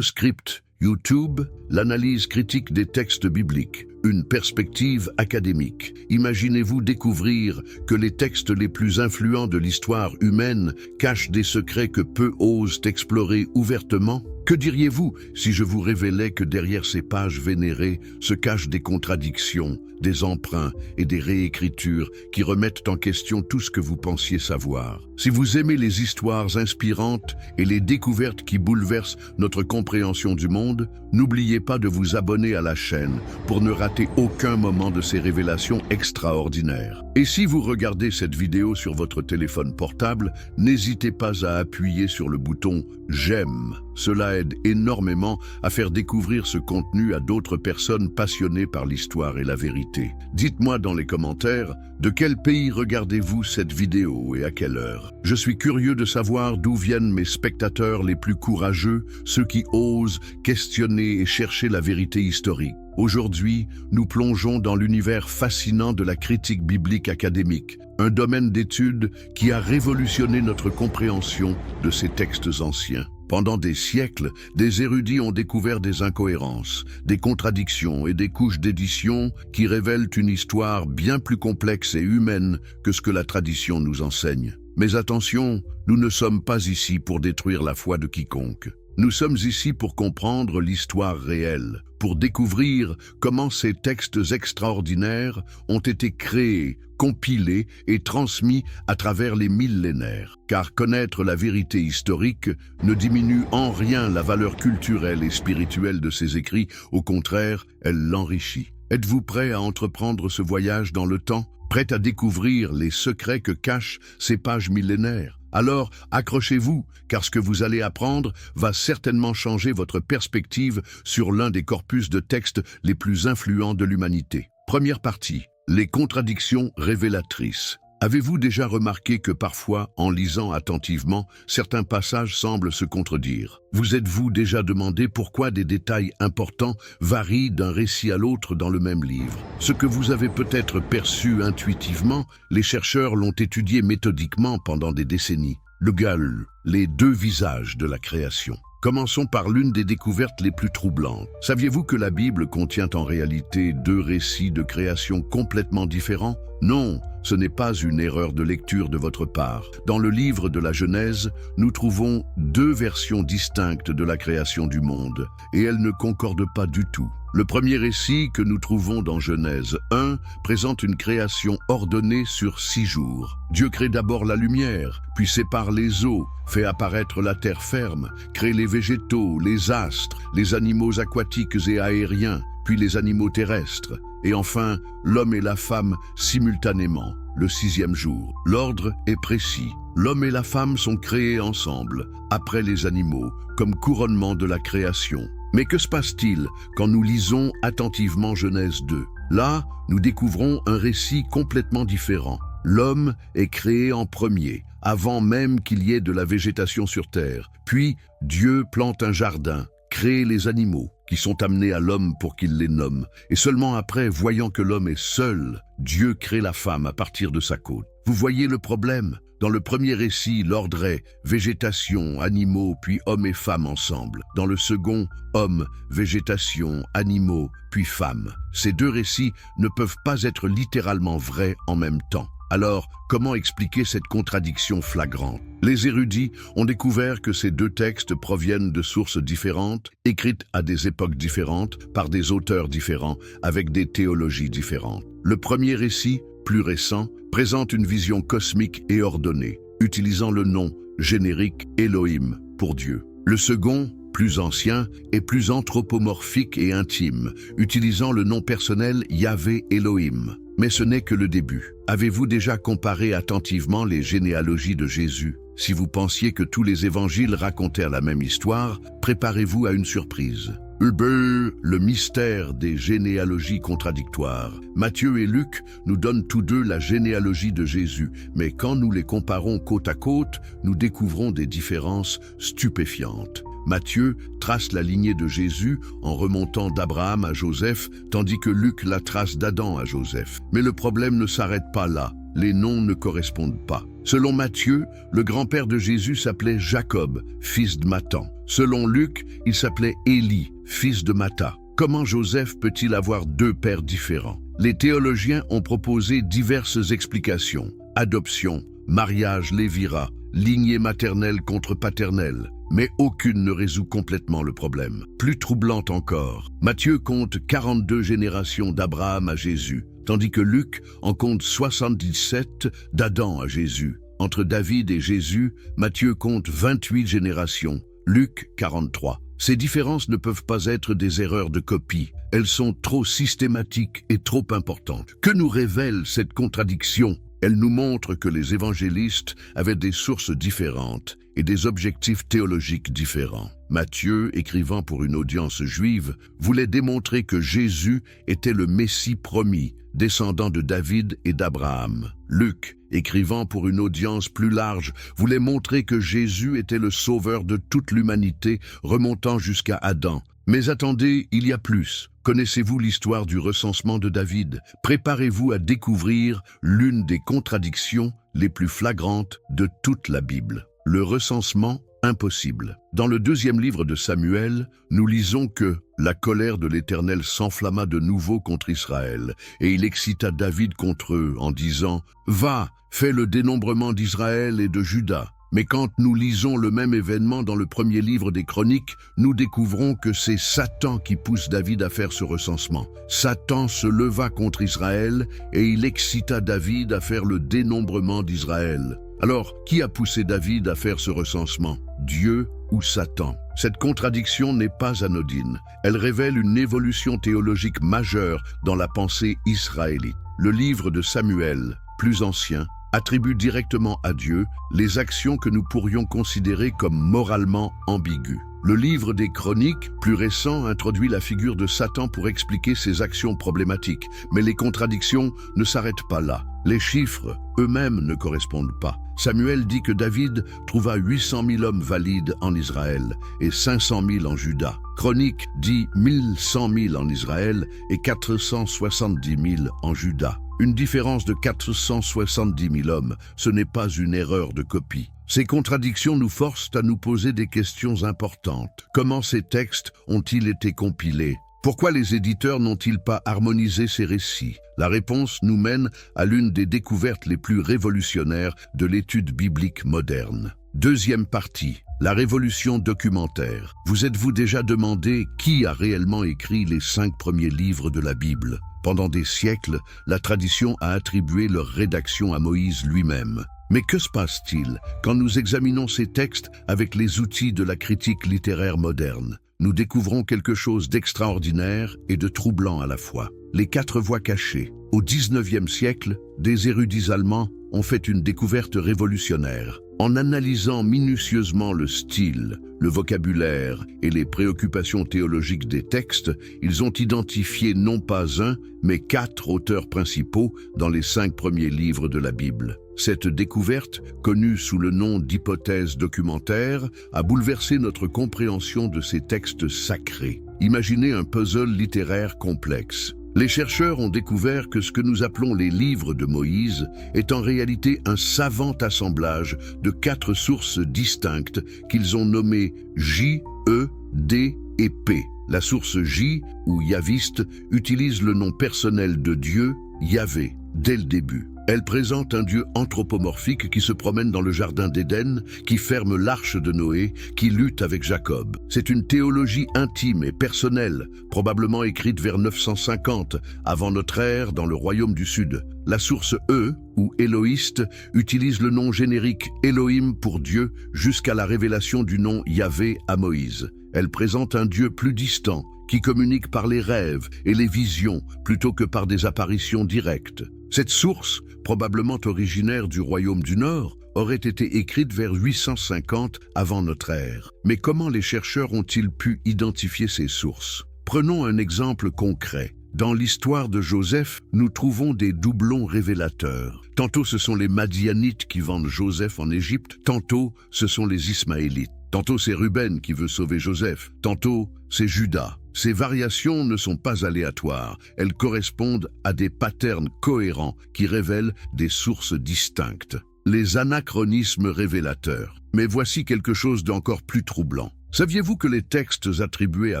Script, YouTube, l'analyse critique des textes bibliques, une perspective académique. Imaginez-vous découvrir que les textes les plus influents de l'histoire humaine cachent des secrets que peu osent explorer ouvertement? Que diriez-vous si je vous révélais que derrière ces pages vénérées se cachent des contradictions, des emprunts et des réécritures qui remettent en question tout ce que vous pensiez savoir? Si vous aimez les histoires inspirantes et les découvertes qui bouleversent notre compréhension du monde, n'oubliez pas de vous abonner à la chaîne pour ne rater aucun moment de ces révélations extraordinaires. Et si vous regardez cette vidéo sur votre téléphone portable, n'hésitez pas à appuyer sur le bouton « J'aime ». Cela aide énormément à faire découvrir ce contenu à d'autres personnes passionnées par l'histoire et la vérité. Dites-moi dans les commentaires, de quel pays regardez-vous cette vidéo et à quelle heure? Je suis curieux de savoir d'où viennent mes spectateurs les plus courageux, ceux qui osent questionner et chercher la vérité historique. Aujourd'hui, nous plongeons dans l'univers fascinant de la critique biblique académique, un domaine d'étude qui a révolutionné notre compréhension de ces textes anciens. Pendant des siècles, des érudits ont découvert des incohérences, des contradictions et des couches d'édition qui révèlent une histoire bien plus complexe et humaine que ce que la tradition nous enseigne. Mais attention, nous ne sommes pas ici pour détruire la foi de quiconque. Nous sommes ici pour comprendre l'histoire réelle, pour découvrir comment ces textes extraordinaires ont été créés, compilés et transmis à travers les millénaires. Car connaître la vérité historique ne diminue en rien la valeur culturelle et spirituelle de ces écrits, au contraire, elle l'enrichit. Êtes-vous prêt à entreprendre ce voyage dans le temps, prêt à découvrir les secrets que cachent ces pages millénaires? Alors, accrochez-vous, car ce que vous allez apprendre va certainement changer votre perspective sur l'un des corpus de textes les plus influents de l'humanité. Première partie, les contradictions révélatrices. Avez-vous déjà remarqué que parfois, en lisant attentivement, certains passages semblent se contredire? Vous êtes-vous déjà demandé pourquoi des détails importants varient d'un récit à l'autre dans le même livre? Ce que vous avez peut-être perçu intuitivement, les chercheurs l'ont étudié méthodiquement pendant des décennies. Le Gaul, les deux visages de la création. Commençons par l'une des découvertes les plus troublantes. Saviez-vous que la Bible contient en réalité deux récits de création complètement différents? Non, ce n'est pas une erreur de lecture de votre part. Dans le livre de la Genèse, nous trouvons deux versions distinctes de la création du monde, et elles ne concordent pas du tout. Le premier récit que nous trouvons dans Genèse 1 présente une création ordonnée sur 6 jours. Dieu crée d'abord la lumière, puis sépare les eaux, fait apparaître la terre ferme, crée les végétaux, les astres, les animaux aquatiques et aériens, puis les animaux terrestres, et enfin l'homme et la femme simultanément, le 6e jour. L'ordre est précis. L'homme et la femme sont créés ensemble, après les animaux, comme couronnement de la création. Mais que se passe-t-il quand nous lisons attentivement Genèse 2? Là, nous découvrons un récit complètement différent. L'homme est créé en premier, avant même qu'il y ait de la végétation sur terre. Puis, Dieu plante un jardin, crée les animaux, qui sont amenés à l'homme pour qu'il les nomme. Et seulement après, voyant que l'homme est seul, Dieu crée la femme à partir de sa côte. Vous voyez le problème? Dans le premier récit, l'ordre est végétation, animaux, puis hommes et femmes ensemble. Dans le second, hommes, végétation, animaux, puis femmes. Ces deux récits ne peuvent pas être littéralement vrais en même temps. Alors, comment expliquer cette contradiction flagrante? Les érudits ont découvert que ces deux textes proviennent de sources différentes, écrites à des époques différentes, par des auteurs différents, avec des théologies différentes. Le premier récit, plus récent, présente une vision cosmique et ordonnée, utilisant le nom générique Elohim pour Dieu. Le second, plus ancien, est plus anthropomorphique et intime, utilisant le nom personnel Yahvé Elohim. Mais ce n'est que le début. Avez-vous déjà comparé attentivement les généalogies de Jésus? Si vous pensiez que tous les évangiles racontèrent la même histoire, préparez-vous à une surprise. Le mystère des généalogies contradictoires. Matthieu et Luc nous donnent tous deux la généalogie de Jésus, mais quand nous les comparons côte à côte, nous découvrons des différences stupéfiantes. Matthieu trace la lignée de Jésus en remontant d'Abraham à Joseph, tandis que Luc la trace d'Adam à Joseph. Mais le problème ne s'arrête pas là. les noms ne correspondent pas. Selon Matthieu, le grand-père de Jésus s'appelait Jacob, fils de Mathan. Selon Luc, il s'appelait Élie, fils de Matha. Comment Joseph peut-il avoir deux pères différents? Les théologiens ont proposé diverses explications. Adoption, mariage lévira, lignée maternelle contre paternelle. Mais aucune ne résout complètement le problème. Plus troublante encore, Matthieu compte 42 générations d'Abraham à Jésus, tandis que Luc en compte 77 d'Adam à Jésus. Entre David et Jésus, Matthieu compte 28 générations, Luc 43. Ces différences ne peuvent pas être des erreurs de copie. Elles sont trop systématiques et trop importantes. Que nous révèle cette contradiction? Elle nous montre que les évangélistes avaient des sources différentes et des objectifs théologiques différents. Matthieu, écrivant pour une audience juive, voulait démontrer que Jésus était le Messie promis, descendant de David et d'Abraham. Luc, écrivant pour une audience plus large, voulait montrer que Jésus était le sauveur de toute l'humanité, remontant jusqu'à Adam. Mais attendez, il y a plus. Connaissez-vous l'histoire du recensement de David? Préparez-vous à découvrir l'une des contradictions les plus flagrantes de toute la Bible. Le recensement impossible. Dans le 2e livre de Samuel, nous lisons que la colère de l'Éternel s'enflamma de nouveau contre Israël, et il excita David contre eux en disant « Va, fais le dénombrement d'Israël et de Juda ». Mais quand nous lisons le même événement dans le 1er livre des Chroniques, nous découvrons que c'est Satan qui pousse David à faire ce recensement. Satan se leva contre Israël et il excita David à faire le dénombrement d'Israël. Alors, qui a poussé David à faire ce recensement? Dieu ou Satan? Cette contradiction n'est pas anodine. Elle révèle une évolution théologique majeure dans la pensée israélite. Le livre de Samuel, plus ancien, attribue directement à Dieu les actions que nous pourrions considérer comme moralement ambiguës. Le livre des Chroniques, plus récent, introduit la figure de Satan pour expliquer ses actions problématiques. Mais les contradictions ne s'arrêtent pas là. Les chiffres eux-mêmes ne correspondent pas. Samuel dit que David trouva 800 000 hommes valides en Israël et 500 000 en Juda. Chronique dit 1100 000 en Israël et 470 000 en Juda. Une différence de 470 000 hommes, ce n'est pas une erreur de copie. Ces contradictions nous forcent à nous poser des questions importantes. Comment ces textes ont-ils été compilés? Pourquoi les éditeurs n'ont-ils pas harmonisé ces récits? La réponse nous mène à l'une des découvertes les plus révolutionnaires de l'étude biblique moderne. Deuxième partie, la révolution documentaire. Vous êtes-vous déjà demandé qui a réellement écrit les 5 premiers livres de la Bible? Pendant des siècles, la tradition a attribué leur rédaction à Moïse lui-même. Mais que se passe-t-il quand nous examinons ces textes avec les outils de la critique littéraire moderne? Nous découvrons quelque chose d'extraordinaire et de troublant à la fois. Les 4 voix cachées. Au XIXe siècle, des érudits allemands ont fait une découverte révolutionnaire. En analysant minutieusement le style, le vocabulaire et les préoccupations théologiques des textes, ils ont identifié non pas un, mais 4 auteurs principaux dans les 5 premiers livres de la Bible. Cette découverte, connue sous le nom d'hypothèse documentaire, a bouleversé notre compréhension de ces textes sacrés. Imaginez un puzzle littéraire complexe. Les chercheurs ont découvert que ce que nous appelons les livres de Moïse est en réalité un savant assemblage de 4 sources distinctes qu'ils ont nommées J, E, D et P. La source J, ou yaviste, utilise le nom personnel de Dieu, Yahvé, dès le début. Elle présente un Dieu anthropomorphique qui se promène dans le jardin d'Éden, qui ferme l'arche de Noé, qui lutte avec Jacob. C'est une théologie intime et personnelle, probablement écrite vers 950, avant notre ère dans le royaume du Sud. La source E, ou éloïste, utilise le nom générique Elohim pour Dieu jusqu'à la révélation du nom Yahvé à Moïse. Elle présente un Dieu plus distant, qui communique par les rêves et les visions plutôt que par des apparitions directes. Cette source, probablement originaire du royaume du Nord, aurait été écrite vers 850 avant notre ère. Mais comment les chercheurs ont-ils pu identifier ces sources? Prenons un exemple concret. Dans l'histoire de Joseph, nous trouvons des doublons révélateurs. Tantôt ce sont les Madianites qui vendent Joseph en Égypte, tantôt ce sont les Ismaélites. Tantôt c'est Ruben qui veut sauver Joseph, tantôt c'est Juda. Ces variations ne sont pas aléatoires, elles correspondent à des patterns cohérents qui révèlent des sources distinctes. Les anachronismes révélateurs. Mais voici quelque chose d'encore plus troublant. Saviez-vous que les textes attribués à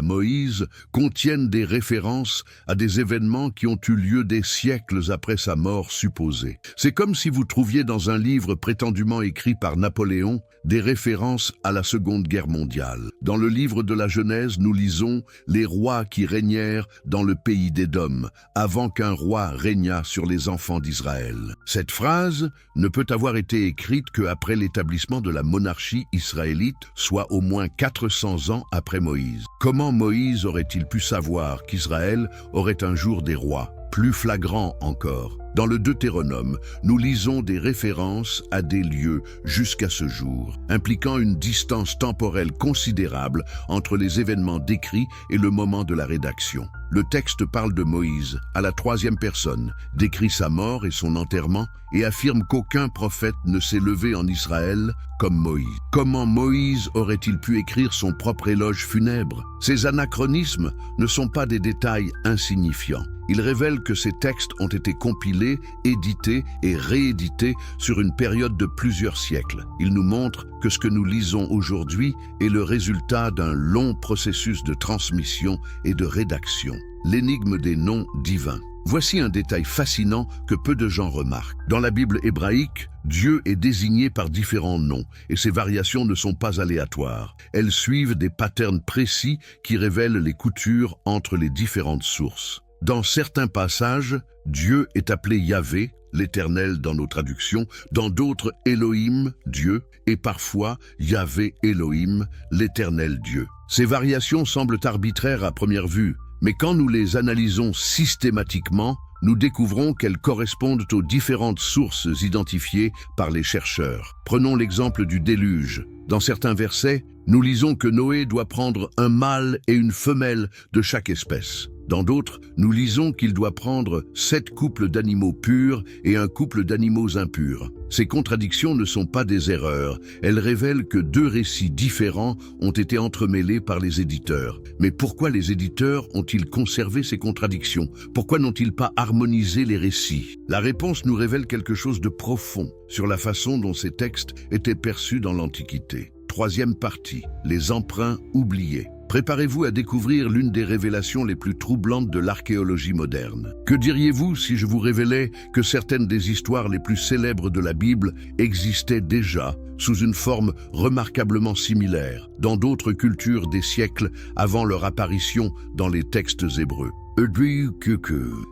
Moïse contiennent des références à des événements qui ont eu lieu des siècles après sa mort supposée? C'est comme si vous trouviez dans un livre prétendument écrit par Napoléon des références à la Seconde Guerre mondiale. Dans le livre de la Genèse, nous lisons « Les rois qui régnèrent dans le pays d'Édom, avant qu'un roi régnât sur les enfants d'Israël ». Cette phrase ne peut avoir été écrite qu'après l'établissement de la monarchie israélite, soit au moins 400 ans après Moïse. Comment Moïse aurait-il pu savoir qu'Israël aurait un jour des rois? Plus flagrant encore, dans le Deutéronome, nous lisons des références à des lieux jusqu'à ce jour, impliquant une distance temporelle considérable entre les événements décrits et le moment de la rédaction. Le texte parle de Moïse, à la troisième personne, décrit sa mort et son enterrement, et affirme qu'aucun prophète ne s'est levé en Israël comme Moïse. Comment Moïse aurait-il pu écrire son propre éloge funèbre? Ces anachronismes ne sont pas des détails insignifiants. Ils révèlent que ces textes ont été compilés, édités et réédités sur une période de plusieurs siècles. Ils nous montrent que ce que nous lisons aujourd'hui est le résultat d'un long processus de transmission et de rédaction. L'énigme des noms divins. Voici un détail fascinant que peu de gens remarquent. Dans la Bible hébraïque, Dieu est désigné par différents noms, et ces variations ne sont pas aléatoires. Elles suivent des patterns précis qui révèlent les coutures entre les différentes sources. Dans certains passages, Dieu est appelé Yahvé, l'Éternel dans nos traductions, dans d'autres Elohim, Dieu, et parfois Yahvé Elohim, l'Éternel Dieu. Ces variations semblent arbitraires à première vue, mais quand nous les analysons systématiquement, nous découvrons qu'elles correspondent aux différentes sources identifiées par les chercheurs. Prenons l'exemple du déluge. Dans certains versets, nous lisons que Noé doit prendre un mâle et une femelle de chaque espèce. Dans d'autres, nous lisons qu'il doit prendre 7 couples d'animaux purs et un couple d'animaux impurs. Ces contradictions ne sont pas des erreurs, elles révèlent que 2 récits différents ont été entremêlés par les éditeurs. Mais pourquoi les éditeurs ont-ils conservé ces contradictions? Pourquoi n'ont-ils pas harmonisé les récits? La réponse nous révèle quelque chose de profond sur la façon dont ces textes étaient perçus dans l'Antiquité. Troisième partie, les emprunts oubliés. Préparez-vous à découvrir l'une des révélations les plus troublantes de l'archéologie moderne. Que diriez-vous si je vous révélais que certaines des histoires les plus célèbres de la Bible existaient déjà, sous une forme remarquablement similaire, dans d'autres cultures des siècles avant leur apparition dans les textes hébreux?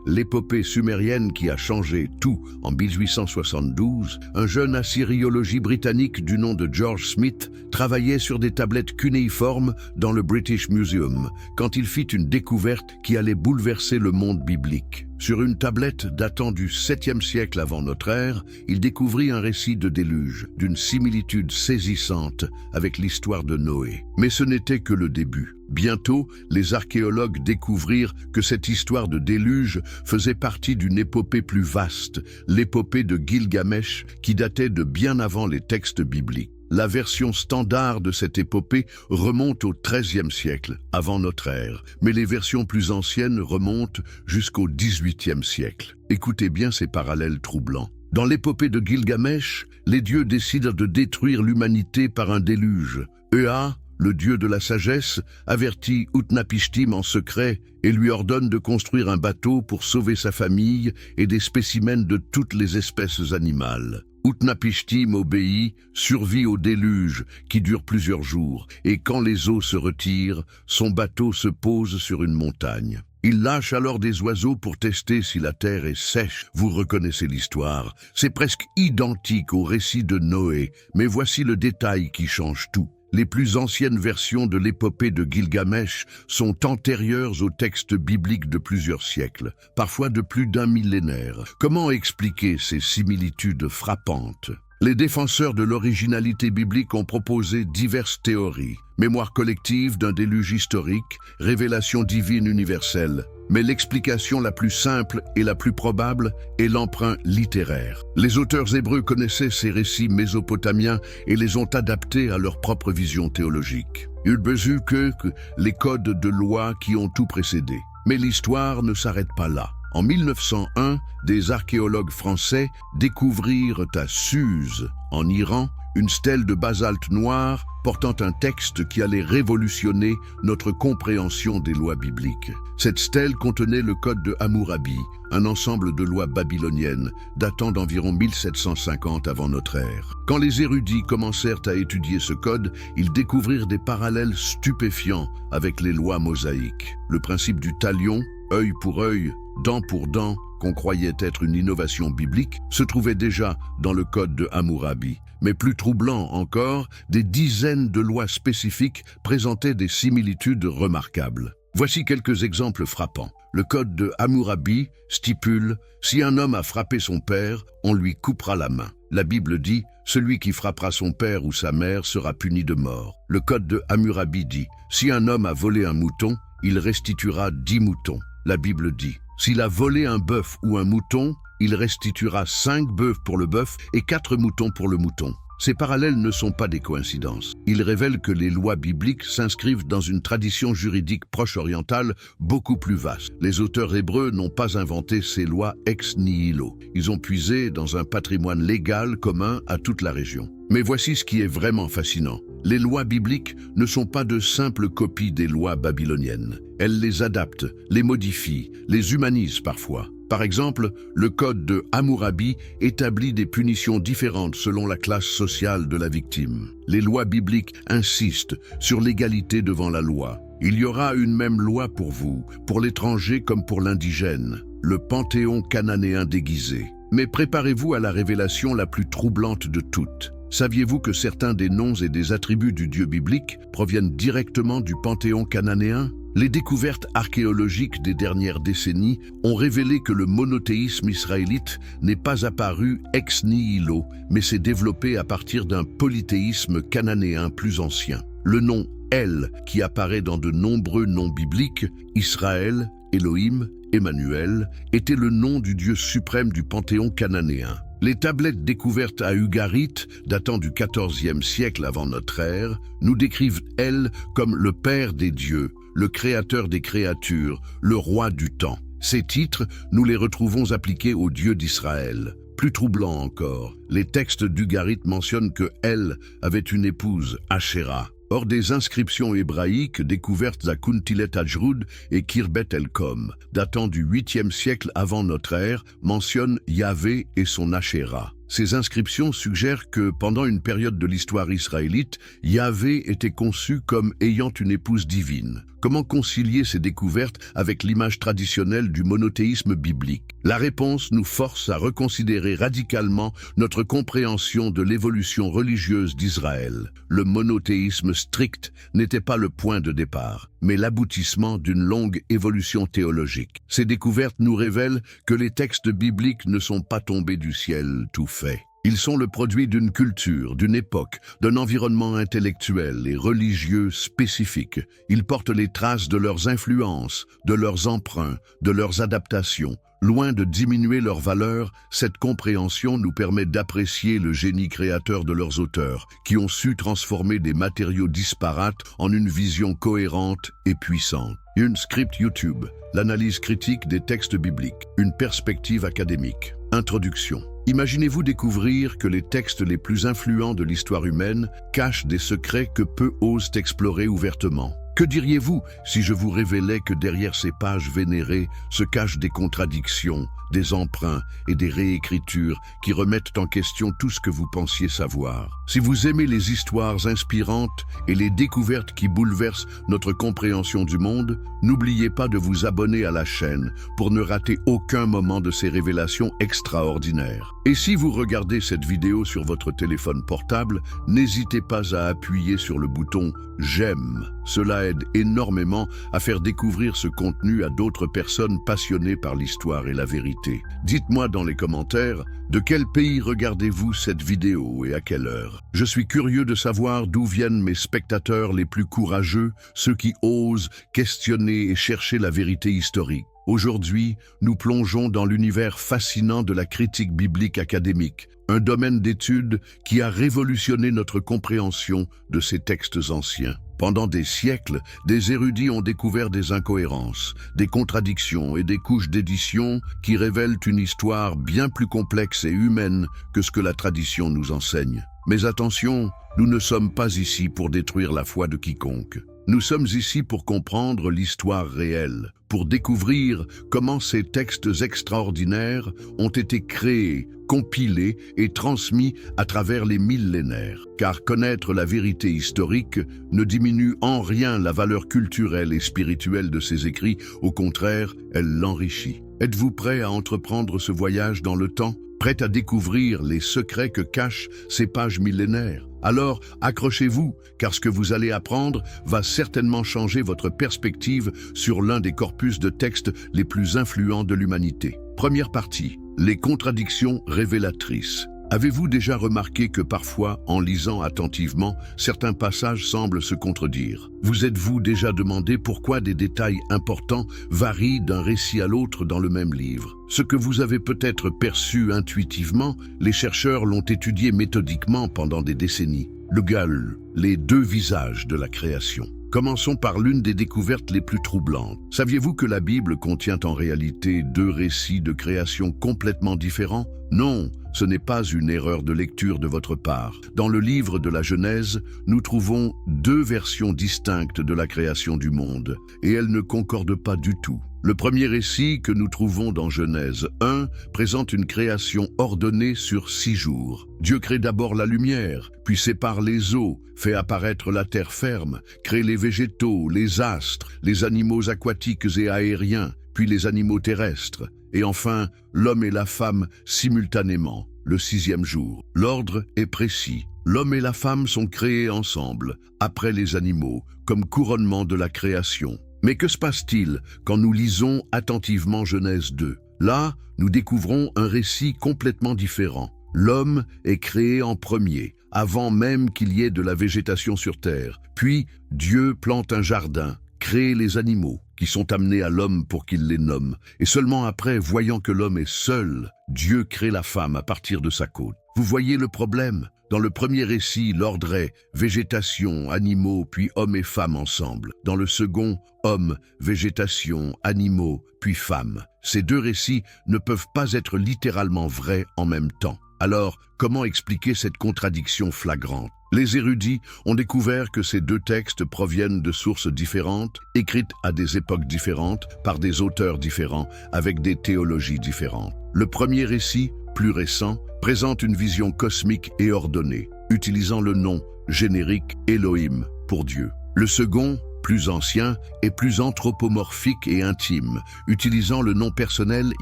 L'épopée sumérienne qui a changé tout en 1872, un jeune assyriologie britannique du nom de George Smith travaillait sur des tablettes cunéiformes dans le British Museum quand il fit une découverte qui allait bouleverser le monde biblique. Sur une tablette datant du 7e siècle avant notre ère, il découvrit un récit de déluge, d'une similitude saisissante avec l'histoire de Noé. Mais ce n'était que le début. Bientôt, les archéologues découvrirent que cette histoire de déluge faisait partie d'une épopée plus vaste, l'épopée de Gilgamesh, qui datait de bien avant les textes bibliques. La version standard de cette épopée remonte au XIIIe siècle, avant notre ère, mais les versions plus anciennes remontent jusqu'au XVIIIe siècle. Écoutez bien ces parallèles troublants. Dans l'épopée de Gilgamesh, les dieux décident de détruire l'humanité par un déluge. Ea, le dieu de la sagesse, avertit Utnapishtim en secret et lui ordonne de construire un bateau pour sauver sa famille et des spécimens de toutes les espèces animales. Utnapishtim obéit, survit au déluge qui dure plusieurs jours, et quand les eaux se retirent, son bateau se pose sur une montagne. Il lâche alors des oiseaux pour tester si la terre est sèche. Vous reconnaissez l'histoire. C'est presque identique au récit de Noé, mais voici le détail qui change tout. Les plus anciennes versions de l'épopée de Gilgamesh sont antérieures aux textes bibliques de plusieurs siècles, parfois de plus d'un millénaire. Comment expliquer ces similitudes frappantes? Les défenseurs de l'originalité biblique ont proposé diverses théories. Mémoire collective d'un déluge historique, révélation divine universelle. Mais l'explication la plus simple et la plus probable est l'emprunt littéraire. Les auteurs hébreux connaissaient ces récits mésopotamiens et les ont adaptés à leur propre vision théologique. Il besoin que les codes de loi qui ont tout précédé. Mais l'histoire ne s'arrête pas là. En 1901, des archéologues français découvrirent à Suse, en Iran, une stèle de basalte noir portant un texte qui allait révolutionner notre compréhension des lois bibliques. Cette stèle contenait le code de Hammurabi, un ensemble de lois babyloniennes datant d'environ 1750 avant notre ère. Quand les érudits commencèrent à étudier ce code, ils découvrirent des parallèles stupéfiants avec les lois mosaïques. Le principe du talion, œil pour œil, dent pour dent, qu'on croyait être une innovation biblique, se trouvait déjà dans le code de Hammurabi. Mais plus troublant encore, des dizaines de lois spécifiques présentaient des similitudes remarquables. Voici quelques exemples frappants. Le code de Hammurabi stipule « Si un homme a frappé son père, on lui coupera la main ». La Bible dit « Celui qui frappera son père ou sa mère sera puni de mort ». Le code de Hammurabi dit « Si un homme a volé un mouton, il restituera 10 moutons ». La Bible dit « S'il a volé un bœuf ou un mouton, il restituera 5 bœufs pour le bœuf et 4 moutons pour le mouton ». Ces parallèles ne sont pas des coïncidences. Ils révèlent que les lois bibliques s'inscrivent dans une tradition juridique proche-orientale beaucoup plus vaste. Les auteurs hébreux n'ont pas inventé ces lois ex nihilo. Ils ont puisé dans un patrimoine légal commun à toute la région. Mais voici ce qui est vraiment fascinant. Les lois bibliques ne sont pas de simples copies des lois babyloniennes. Elles les adaptent, les modifient, les humanisent parfois. Par exemple, le code de Hammurabi établit des punitions différentes selon la classe sociale de la victime. Les lois bibliques insistent sur l'égalité devant la loi. Il y aura une même loi pour vous, pour l'étranger comme pour l'indigène, le panthéon cananéen déguisé. Mais préparez-vous à la révélation la plus troublante de toutes. Saviez-vous que certains des noms et des attributs du Dieu biblique proviennent directement du panthéon cananéen ? Les découvertes archéologiques des dernières décennies ont révélé que le monothéisme israélite n'est pas apparu ex nihilo, mais s'est développé à partir d'un polythéisme cananéen plus ancien. Le nom El, qui apparaît dans de nombreux noms bibliques, Israël, Elohim, Emmanuel, était le nom du Dieu suprême du panthéon cananéen. Les tablettes découvertes à Ugarit, datant du XIVe siècle avant notre ère, nous décrivent El comme le Père des dieux, le Créateur des créatures, le Roi du temps. Ces titres, nous les retrouvons appliqués au Dieu d'Israël. Plus troublant encore, les textes d'Ugarit mentionnent que El avait une épouse, Ashéra. Or, des inscriptions hébraïques découvertes à Kuntilet Ajrud et Kirbet El-Kom, datant du 8e siècle avant notre ère, mentionnent Yahvé et son Ashéra. Ces inscriptions suggèrent que, pendant une période de l'histoire israélite, Yahvé était conçu comme ayant une épouse divine. Comment concilier ces découvertes avec l'image traditionnelle du monothéisme biblique? La réponse nous force à reconsidérer radicalement notre compréhension de l'évolution religieuse d'Israël. Le monothéisme strict n'était pas le point de départ, mais l'aboutissement d'une longue évolution théologique. Ces découvertes nous révèlent que les textes bibliques ne sont pas tombés du ciel tout fait. Ils sont le produit d'une culture, d'une époque, d'un environnement intellectuel et religieux spécifique. Ils portent les traces de leurs influences, de leurs emprunts, de leurs adaptations. Loin de diminuer leur valeur, cette compréhension nous permet d'apprécier le génie créateur de leurs auteurs, qui ont su transformer des matériaux disparates en une vision cohérente et puissante. Une script YouTube, l'analyse critique des textes bibliques, une perspective académique. Introduction. Imaginez-vous découvrir que les textes les plus influents de l'histoire humaine cachent des secrets que peu osent explorer ouvertement. Que diriez-vous si je vous révélais que derrière ces pages vénérées se cachent des contradictions, des emprunts et des réécritures qui remettent en question tout ce que vous pensiez savoir? Si vous aimez les histoires inspirantes et les découvertes qui bouleversent notre compréhension du monde, n'oubliez pas de vous abonner à la chaîne pour ne rater aucun moment de ces révélations extraordinaires. Et si vous regardez cette vidéo sur votre téléphone portable, n'hésitez pas à appuyer sur le bouton « J'aime » Cela aide énormément à faire découvrir ce contenu à d'autres personnes passionnées par l'histoire et la vérité. Dites-moi dans les commentaires, de quel pays regardez-vous cette vidéo et à quelle heure? Je suis curieux de savoir d'où viennent mes spectateurs les plus courageux, ceux qui osent questionner et chercher la vérité historique. Aujourd'hui, nous plongeons dans l'univers fascinant de la critique biblique académique, un domaine d'étude qui a révolutionné notre compréhension de ces textes anciens. Pendant des siècles, des érudits ont découvert des incohérences, des contradictions et des couches d'édition qui révèlent une histoire bien plus complexe et humaine que ce que la tradition nous enseigne. Mais attention, nous ne sommes pas ici pour détruire la foi de quiconque. Nous sommes ici pour comprendre l'histoire réelle, pour découvrir comment ces textes extraordinaires ont été créés, compilés et transmis à travers les millénaires. Car connaître la vérité historique ne diminue en rien la valeur culturelle et spirituelle de ces écrits, au contraire, elle l'enrichit. Êtes-vous prêt à entreprendre ce voyage dans le temps, prêt à découvrir les secrets que cachent ces pages millénaires? Alors, accrochez-vous, car ce que vous allez apprendre va certainement changer votre perspective sur l'un des corpus de textes les plus influents de l'humanité. Première partie, les contradictions révélatrices. Avez-vous déjà remarqué que parfois, en lisant attentivement, certains passages semblent se contredire? Vous êtes-vous déjà demandé pourquoi des détails importants varient d'un récit à l'autre dans le même livre? Ce que vous avez peut-être perçu intuitivement, les chercheurs l'ont étudié méthodiquement pendant des décennies. Le Gaul, les deux visages de la création. Commençons par l'une des découvertes les plus troublantes. Saviez-vous que la Bible contient en réalité deux récits de création complètement différents? Non, ce n'est pas une erreur de lecture de votre part. Dans le livre de la Genèse, nous trouvons deux versions distinctes de la création du monde, et elles ne concordent pas du tout. Le premier récit que nous trouvons dans Genèse 1 présente une création ordonnée sur 6 jours. Dieu crée d'abord la lumière, puis sépare les eaux, fait apparaître la terre ferme, crée les végétaux, les astres, les animaux aquatiques et aériens, puis les animaux terrestres, et enfin l'homme et la femme simultanément, le 6e jour. L'ordre est précis. L'homme et la femme sont créés ensemble, après les animaux, comme couronnement de la création. Mais que se passe-t-il quand nous lisons attentivement Genèse 2? Là, nous découvrons un récit complètement différent. L'homme est créé en premier, avant même qu'il y ait de la végétation sur terre. Puis, Dieu plante un jardin, crée les animaux, qui sont amenés à l'homme pour qu'il les nomme. Et seulement après, voyant que l'homme est seul, Dieu crée la femme à partir de sa côte. Vous voyez le problème? Dans le premier récit, l'ordre est végétation, animaux, puis hommes et femmes ensemble. Dans le second, hommes, végétation, animaux, puis femmes. Ces deux récits ne peuvent pas être littéralement vrais en même temps. Alors, comment expliquer cette contradiction flagrante? Les érudits ont découvert que ces deux textes proviennent de sources différentes, écrites à des époques différentes, par des auteurs différents, avec des théologies différentes. Le premier récit, plus récent, présente une vision cosmique et ordonnée, utilisant le nom générique Elohim pour Dieu. Le second, plus ancien, est plus anthropomorphique et intime, utilisant le nom personnel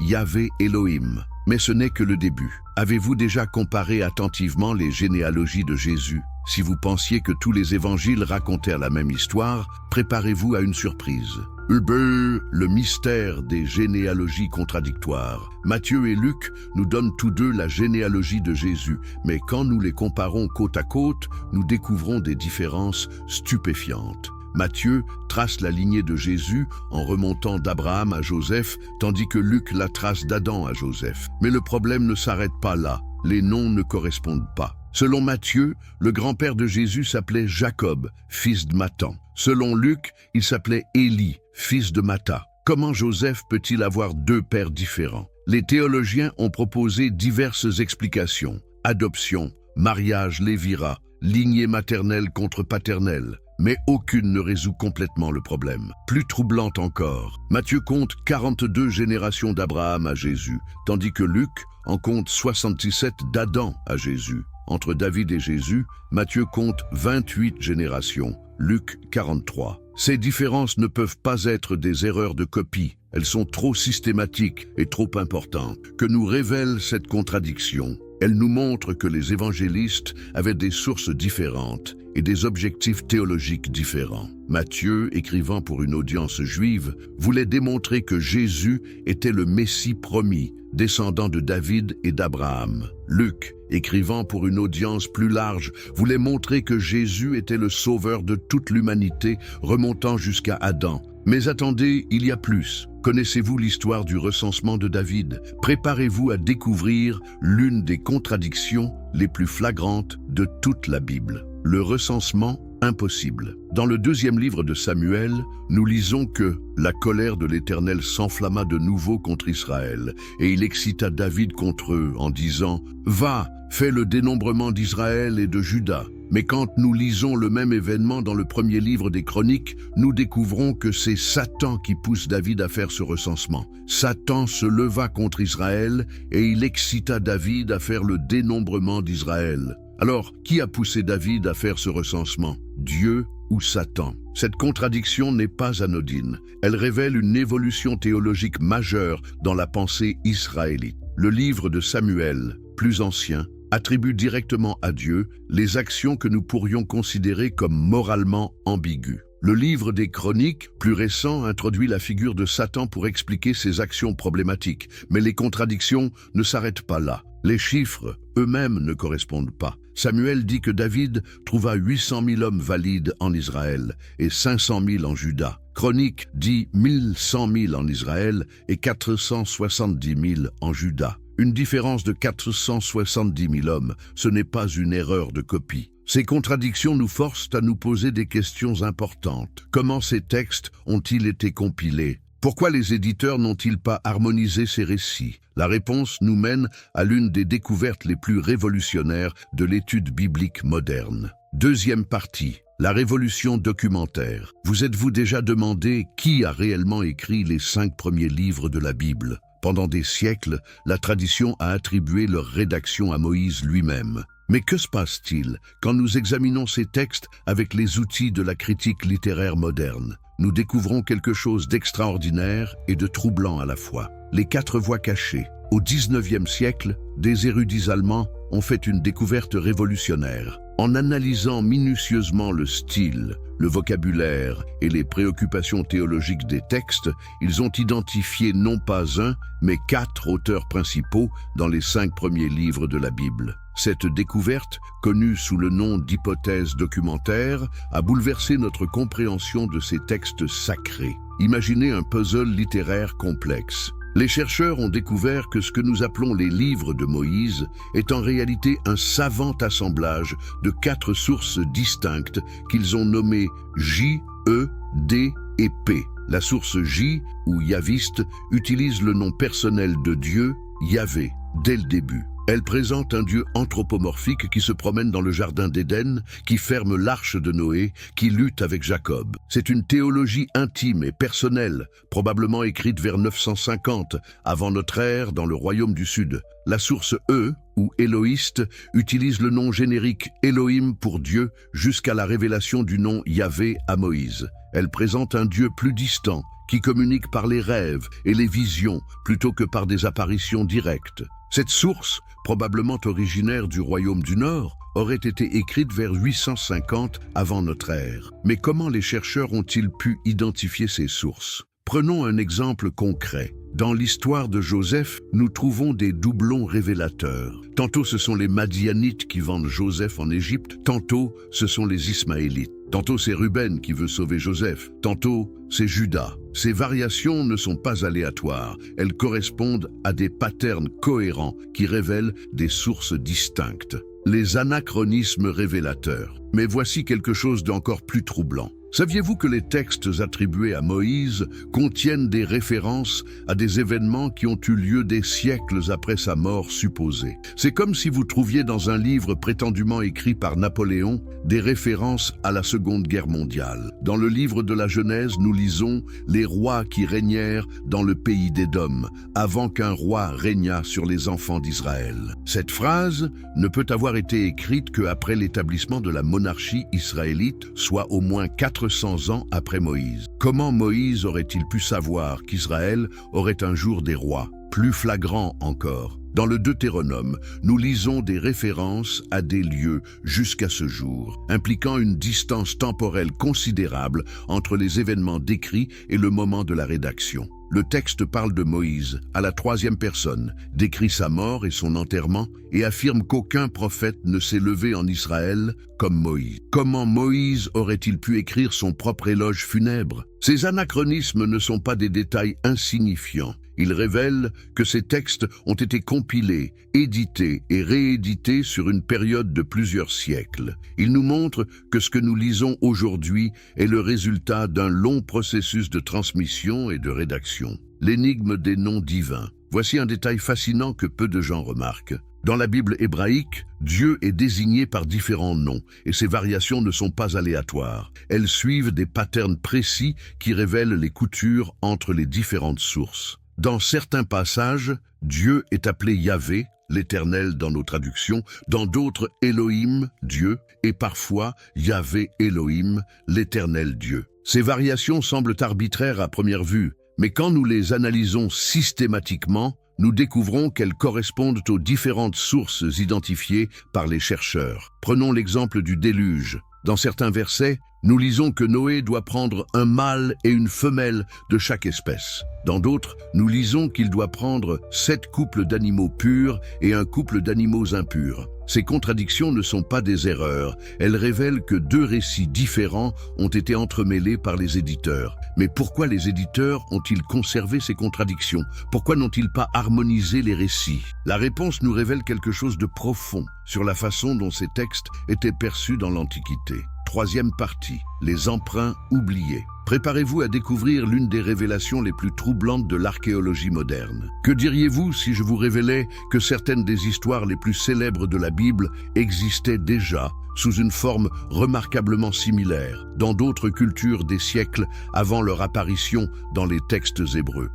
Yahvé Elohim. Mais ce n'est que le début. Avez-vous déjà comparé attentivement les généalogies de Jésus? Si vous pensiez que tous les évangiles racontèrent la même histoire, préparez-vous à une surprise. Le mystère des généalogies contradictoires. Matthieu et Luc nous donnent tous deux la généalogie de Jésus, mais quand nous les comparons côte à côte, nous découvrons des différences stupéfiantes. Matthieu trace la lignée de Jésus en remontant d'Abraham à Joseph, tandis que Luc la trace d'Adam à Joseph. Mais le problème ne s'arrête pas là, les noms ne correspondent pas. Selon Matthieu, le grand-père de Jésus s'appelait Jacob, fils de Mathan. Selon Luc, il s'appelait Élie, fils de Matha. Comment Joseph peut-il avoir deux pères différents? Les théologiens ont proposé diverses explications. Adoption, mariage lévira, lignée maternelle contre paternelle. Mais aucune ne résout complètement le problème. Plus troublante encore, Matthieu compte 42 générations d'Abraham à Jésus, tandis que Luc en compte 67 d'Adam à Jésus. Entre David et Jésus, Matthieu compte 28 générations, Luc 43. Ces différences ne peuvent pas être des erreurs de copie. Elles sont trop systématiques et trop importantes. Que nous révèle cette contradiction? Elle nous montre que les évangélistes avaient des sources différentes et des objectifs théologiques différents. Matthieu, écrivant pour une audience juive, voulait démontrer que Jésus était le Messie promis, descendant de David et d'Abraham. Luc, écrivant pour une audience plus large, voulait montrer que Jésus était le sauveur de toute l'humanité, remontant jusqu'à Adam. Mais attendez, il y a plus. Connaissez-vous l'histoire du recensement de David? Préparez-vous à découvrir l'une des contradictions les plus flagrantes de toute la Bible. Le recensement impossible. Dans le 2e livre de Samuel, nous lisons que la colère de l'Éternel s'enflamma de nouveau contre Israël, et il excita David contre eux en disant « Va, fais le dénombrement d'Israël et de Juda ». Mais quand nous lisons le même événement dans le 1er livre des Chroniques, nous découvrons que c'est Satan qui pousse David à faire ce recensement. Satan se leva contre Israël et il excita David à faire le dénombrement d'Israël. Alors, qui a poussé David à faire ce recensement? Dieu ou Satan? Cette contradiction n'est pas anodine. Elle révèle une évolution théologique majeure dans la pensée israélite. Le livre de Samuel, plus ancien, attribue directement à Dieu les actions que nous pourrions considérer comme moralement ambiguës. Le livre des Chroniques, plus récent, introduit la figure de Satan pour expliquer ses actions problématiques. Mais les contradictions ne s'arrêtent pas là. Les chiffres eux-mêmes ne correspondent pas. Samuel dit que David trouva 800 000 hommes valides en Israël et 500 000 en Juda. Chronique dit 1100 000 en Israël et 470 000 en Juda. Une différence de 470 000 hommes, ce n'est pas une erreur de copie. Ces contradictions nous forcent à nous poser des questions importantes. Comment ces textes ont-ils été compilés? Pourquoi les éditeurs n'ont-ils pas harmonisé ces récits? La réponse nous mène à l'une des découvertes les plus révolutionnaires de l'étude biblique moderne. Deuxième partie, la révolution documentaire. Vous êtes-vous déjà demandé qui a réellement écrit les 5 premiers livres de la Bible? Pendant des siècles, la tradition a attribué leur rédaction à Moïse lui-même. Mais que se passe-t-il quand nous examinons ces textes avec les outils de la critique littéraire moderne? Nous découvrons quelque chose d'extraordinaire et de troublant à la fois. Les 4 voix cachées. Au XIXe siècle, des érudits allemands ont fait une découverte révolutionnaire. En analysant minutieusement le style, le vocabulaire et les préoccupations théologiques des textes, ils ont identifié non pas un, mais 4 auteurs principaux dans les 5 premiers livres de la Bible. Cette découverte, connue sous le nom d'hypothèse documentaire, a bouleversé notre compréhension de ces textes sacrés. Imaginez un puzzle littéraire complexe. Les chercheurs ont découvert que ce que nous appelons les livres de Moïse est en réalité un savant assemblage de 4 sources distinctes qu'ils ont nommées J, E, D et P. La source J, ou yaviste, utilise le nom personnel de Dieu, Yahvé, dès le début. Elle présente un Dieu anthropomorphique qui se promène dans le jardin d'Éden, qui ferme l'arche de Noé, qui lutte avec Jacob. C'est une théologie intime et personnelle, probablement écrite vers 950, avant notre ère dans le royaume du Sud. La source E, ou éloïste, utilise le nom générique Elohim pour Dieu jusqu'à la révélation du nom Yahvé à Moïse. Elle présente un Dieu plus distant, qui communique par les rêves et les visions plutôt que par des apparitions directes. Cette source, probablement originaire du royaume du Nord, aurait été écrite vers 850 avant notre ère. Mais comment les chercheurs ont-ils pu identifier ces sources? Prenons un exemple concret. Dans l'histoire de Joseph, nous trouvons des doublons révélateurs. Tantôt ce sont les Madianites qui vendent Joseph en Égypte, tantôt ce sont les Ismaélites. Tantôt c'est Ruben qui veut sauver Joseph, tantôt c'est Judas. Ces variations ne sont pas aléatoires, elles correspondent à des patterns cohérents qui révèlent des sources distinctes. Les anachronismes révélateurs. Mais voici quelque chose d'encore plus troublant. Saviez-vous que les textes attribués à Moïse contiennent des références à des événements qui ont eu lieu des siècles après sa mort supposée? C'est comme si vous trouviez dans un livre prétendument écrit par Napoléon des références à la Seconde Guerre mondiale. Dans le livre de la Genèse, nous lisons « Les rois qui régnèrent dans le pays d'Édom, avant qu'un roi régnât sur les enfants d'Israël ». Cette phrase ne peut avoir été écrite qu'après l'établissement de la monarchie israélite, soit au moins 400 ans après Moïse. Comment Moïse aurait-il pu savoir qu'Israël aurait un jour des rois? Plus flagrant encore, Dans le Deutéronome, nous lisons des références à des lieux jusqu'à ce jour, impliquant une distance temporelle considérable entre les événements décrits et le moment de la rédaction. Le texte parle de Moïse, à la troisième personne, décrit sa mort et son enterrement, et affirme qu'aucun prophète ne s'est levé en Israël comme Moïse. Comment Moïse aurait-il pu écrire son propre éloge funèbre? Ces anachronismes ne sont pas des détails insignifiants. Ils révèlent que ces textes ont été compilés, édités et réédités sur une période de plusieurs siècles. Ils nous montrent que ce que nous lisons aujourd'hui est le résultat d'un long processus de transmission et de rédaction. L'énigme des noms divins. Voici un détail fascinant que peu de gens remarquent. Dans la Bible hébraïque, Dieu est désigné par différents noms, et ces variations ne sont pas aléatoires. Elles suivent des patterns précis qui révèlent les coutures entre les différentes sources. Dans certains passages, Dieu est appelé Yahvé, l'Éternel dans nos traductions, dans d'autres Elohim, Dieu, et parfois Yahvé Elohim, l'Éternel Dieu. Ces variations semblent arbitraires à première vue, mais quand nous les analysons systématiquement, nous découvrons qu'elles correspondent aux différentes sources identifiées par les chercheurs. Prenons l'exemple du déluge. Dans certains versets, nous lisons que Noé doit prendre un mâle et une femelle de chaque espèce. Dans d'autres, nous lisons qu'il doit prendre 7 couples d'animaux purs et un couple d'animaux impurs. Ces contradictions ne sont pas des erreurs, elles révèlent que 2 récits différents ont été entremêlés par les éditeurs. Mais pourquoi les éditeurs ont-ils conservé ces contradictions? Pourquoi n'ont-ils pas harmonisé les récits? La réponse nous révèle quelque chose de profond sur la façon dont ces textes étaient perçus dans l'Antiquité. Troisième partie, les emprunts oubliés. Préparez-vous à découvrir l'une des révélations les plus troublantes de l'archéologie moderne. Que diriez-vous si je vous révélais que certaines des histoires les plus célèbres de la Bible existaient déjà sous une forme remarquablement similaire dans d'autres cultures des siècles avant leur apparition dans les textes hébreux?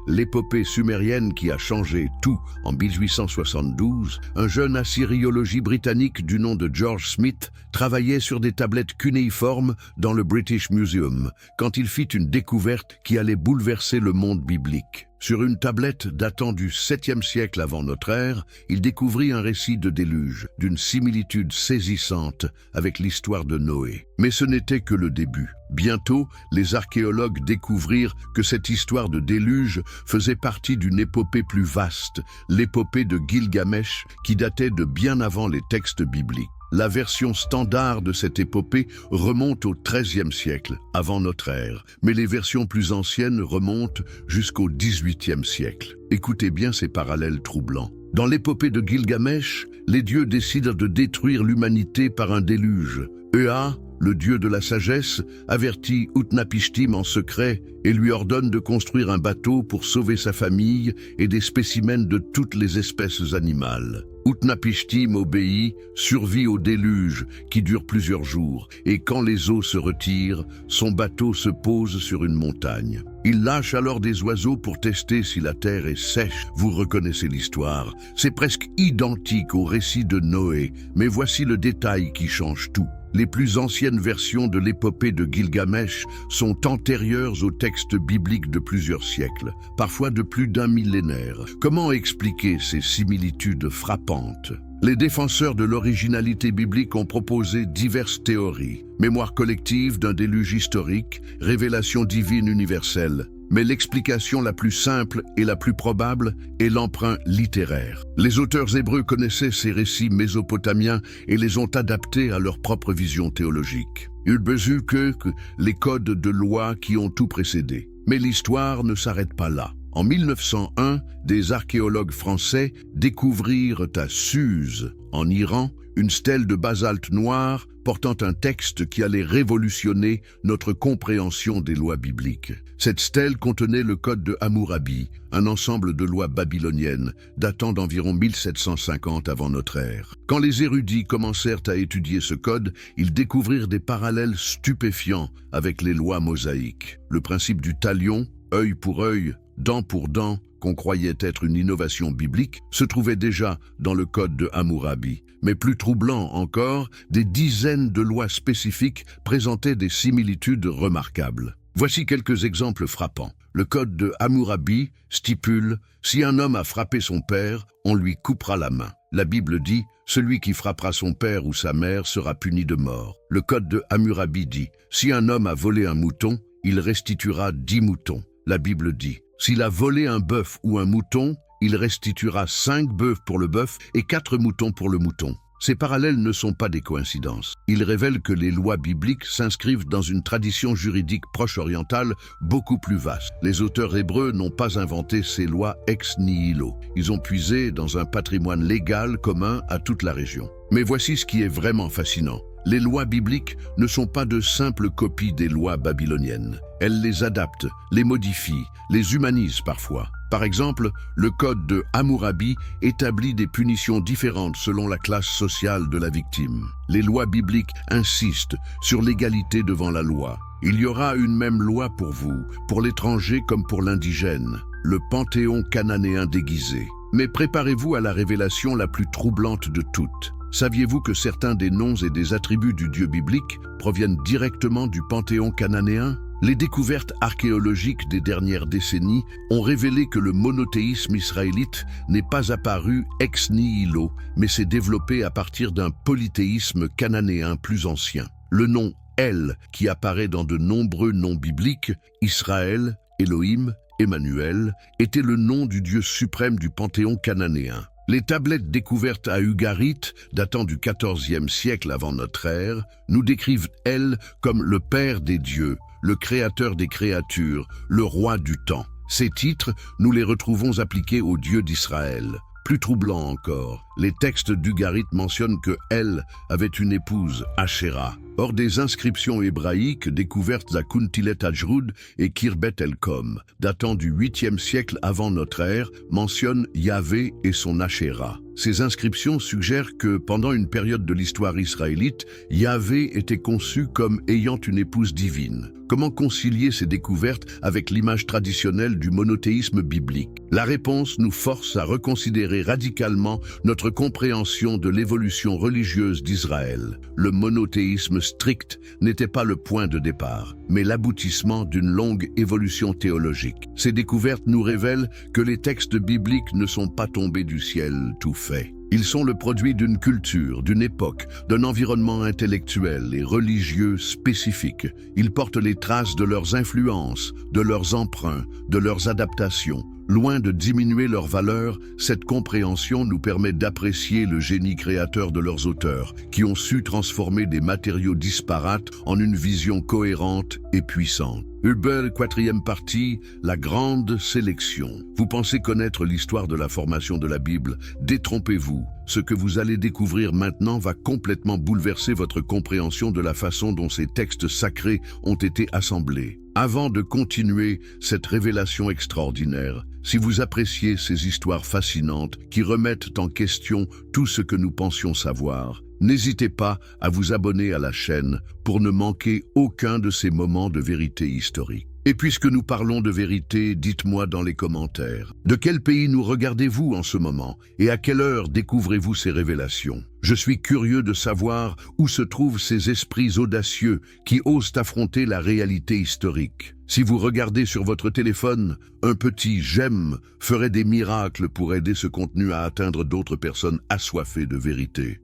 L'épopée sumérienne qui a changé tout en 1872, un jeune assyriologie britannique du nom de George Smith travaillait sur des tablettes cunéiformes dans le British Museum quand il fit une découverte qui allait bouleverser le monde biblique. Sur une tablette datant du 7e siècle avant notre ère, il découvrit un récit de déluge, d'une similitude saisissante avec l'histoire de Noé. Mais ce n'était que le début. Bientôt, les archéologues découvrirent que cette histoire de déluge faisait partie d'une épopée plus vaste, l'épopée de Gilgamesh, qui datait de bien avant les textes bibliques. La version standard de cette épopée remonte au XIIIe siècle, avant notre ère, mais les versions plus anciennes remontent jusqu'au XVIIIe siècle. Écoutez bien ces parallèles troublants. Dans l'épopée de Gilgamesh, les dieux décident de détruire l'humanité par un déluge. Ea, le dieu de la sagesse, avertit Utnapishtim en secret et lui ordonne de construire un bateau pour sauver sa famille et des spécimens de toutes les espèces animales. Utnapishtim obéit, survit au déluge qui dure plusieurs jours, et quand les eaux se retirent, son bateau se pose sur une montagne. Il lâche alors des oiseaux pour tester si la terre est sèche. Vous reconnaissez l'histoire. C'est presque identique au récit de Noé, mais voici le détail qui change tout. Les plus anciennes versions de l'épopée de Gilgamesh sont antérieures aux textes bibliques de plusieurs siècles, parfois de plus d'un millénaire. Comment expliquer ces similitudes frappantes? Les défenseurs de l'originalité biblique ont proposé diverses théories. Mémoire collective d'un déluge historique, révélation divine universelle. Mais l'explication la plus simple et la plus probable est l'emprunt littéraire. Les auteurs hébreux connaissaient ces récits mésopotamiens et les ont adaptés à leur propre vision théologique. Il besoin que les codes de loi qui ont tout précédé. Mais l'histoire ne s'arrête pas là. En 1901, des archéologues français découvrirent à Suse, en Iran, une stèle de basalte noir portant un texte qui allait révolutionner notre compréhension des lois bibliques. Cette stèle contenait le code de Hammurabi, un ensemble de lois babyloniennes datant d'environ 1750 avant notre ère. Quand les érudits commencèrent à étudier ce code, ils découvrirent des parallèles stupéfiants avec les lois mosaïques. Le principe du talion, œil pour œil, dent pour dent, qu'on croyait être une innovation biblique, se trouvait déjà dans le code de Hammurabi. Mais plus troublant encore, des dizaines de lois spécifiques présentaient des similitudes remarquables. Voici quelques exemples frappants. Le code de Hammurabi stipule « Si un homme a frappé son père, on lui coupera la main ». La Bible dit « Celui qui frappera son père ou sa mère sera puni de mort ». Le code de Hammurabi dit « Si un homme a volé un mouton, il restituera 10 moutons ». La Bible dit « S'il a volé un bœuf ou un mouton, il restituera 5 bœufs pour le bœuf et 4 moutons pour le mouton ». Ces parallèles ne sont pas des coïncidences. Ils révèlent que les lois bibliques s'inscrivent dans une tradition juridique proche orientale beaucoup plus vaste. Les auteurs hébreux n'ont pas inventé ces lois ex nihilo. Ils ont puisé dans un patrimoine légal commun à toute la région. Mais voici ce qui est vraiment fascinant. Les lois bibliques ne sont pas de simples copies des lois babyloniennes. Elles les adaptent, les modifient, les humanisent parfois. Par exemple, le code de Hammurabi établit des punitions différentes selon la classe sociale de la victime. Les lois bibliques insistent sur l'égalité devant la loi. Il y aura une même loi pour vous, pour l'étranger comme pour l'indigène, le panthéon cananéen déguisé. Mais préparez-vous à la révélation la plus troublante de toutes. Saviez-vous que certains des noms et des attributs du Dieu biblique proviennent directement du panthéon cananéen ? Les découvertes archéologiques des dernières décennies ont révélé que le monothéisme israélite n'est pas apparu ex nihilo, mais s'est développé à partir d'un polythéisme cananéen plus ancien. Le nom El, qui apparaît dans de nombreux noms bibliques, Israël, Elohim, Emmanuel, était le nom du Dieu suprême du panthéon cananéen. Les tablettes découvertes à Ugarit, datant du XIVe siècle avant notre ère, nous décrivent El comme le Père des dieux, le Créateur des créatures, le Roi du temps. Ces titres, nous les retrouvons appliqués au Dieu d'Israël. Plus troublant encore, les textes d'Ugarit mentionnent que El avait une épouse, Ashéra. Or, des inscriptions hébraïques découvertes à Kuntilet Ajrud et Kirbet El-Kom, datant du 8e siècle avant notre ère, mentionnent Yahvé et son Ashéra. Ces inscriptions suggèrent que, pendant une période de l'histoire israélite, Yahvé était conçu comme ayant une épouse divine. Comment concilier ces découvertes avec l'image traditionnelle du monothéisme biblique? La réponse nous force à reconsidérer radicalement notre compréhension de l'évolution religieuse d'Israël. Le monothéisme strict n'était pas le point de départ, mais l'aboutissement d'une longue évolution théologique. Ces découvertes nous révèlent que les textes bibliques ne sont pas tombés du ciel tout fait. Ils sont le produit d'une culture, d'une époque, d'un environnement intellectuel et religieux spécifique. Ils portent les traces de leurs influences, de leurs emprunts, de leurs adaptations. Loin de diminuer leur valeur, cette compréhension nous permet d'apprécier le génie créateur de leurs auteurs, qui ont su transformer des matériaux disparates en une vision cohérente et puissante. Hubel, 4e partie, la grande sélection. Vous pensez connaître l'histoire de la formation de la Bible? Détrompez-vous. Ce que vous allez découvrir maintenant va complètement bouleverser votre compréhension de la façon dont ces textes sacrés ont été assemblés. Avant de continuer cette révélation extraordinaire, si vous appréciez ces histoires fascinantes qui remettent en question tout ce que nous pensions savoir, n'hésitez pas à vous abonner à la chaîne pour ne manquer aucun de ces moments de vérité historique. Et puisque nous parlons de vérité, dites-moi dans les commentaires, de quel pays nous regardez-vous en ce moment et à quelle heure découvrez-vous ces révélations? Je suis curieux de savoir où se trouvent ces esprits audacieux qui osent affronter la réalité historique. Si vous regardez sur votre téléphone, un petit « j'aime » ferait des miracles pour aider ce contenu à atteindre d'autres personnes assoiffées de vérité.